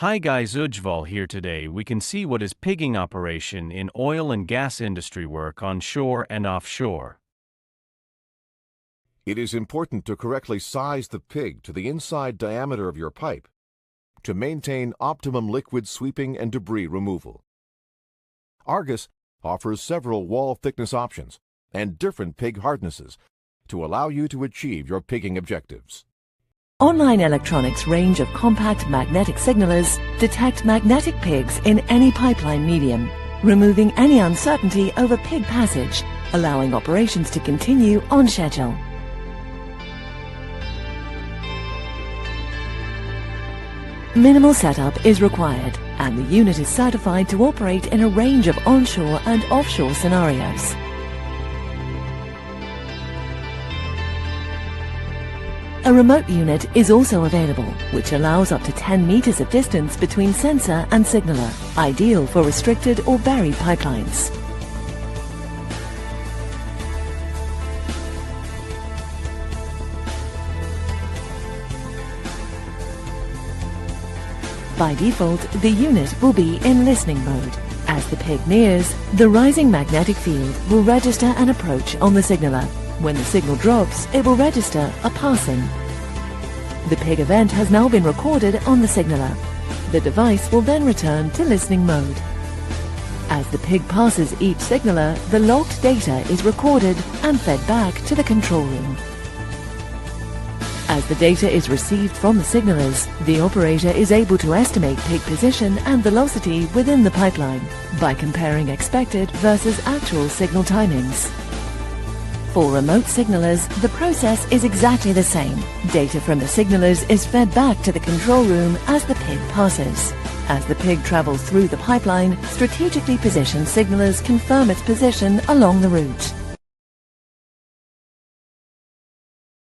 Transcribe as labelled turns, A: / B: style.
A: Hi guys, Ujval here. Today we can see what is pigging operation in oil and gas industry work on shore and offshore.
B: It is important to correctly size the pig to the inside diameter of your pipe to maintain optimum liquid sweeping and debris removal. Argus offers several wall thickness options and different pig hardnesses to allow you to achieve your pigging objectives.
C: Online Electronics' range of compact magnetic signalers detect magnetic pigs in any pipeline medium, removing any uncertainty over pig passage, allowing operations to continue on schedule. Minimal setup is required, and the unit is certified to operate in a range of onshore and offshore scenarios. A remote unit is also available, which allows up to 10 meters of distance between sensor and signaler, ideal for restricted or buried pipelines. By default, the unit will be in listening mode. As the pig nears, the rising magnetic field will register an approach on the signaler. When the signal drops, it will register a passing. The pig event has now been recorded on the signaler. The device will then return to listening mode. As the pig passes each signaler, the logged data is recorded and fed back to the control room. As the data is received from the signalers, the operator is able to estimate pig position and velocity within the pipeline by comparing expected versus actual signal timings. For remote signalers, the process is exactly the same. Data from the signalers is fed back to the control room as the pig passes. As the pig travels through the pipeline, strategically positioned signalers confirm its position along the route.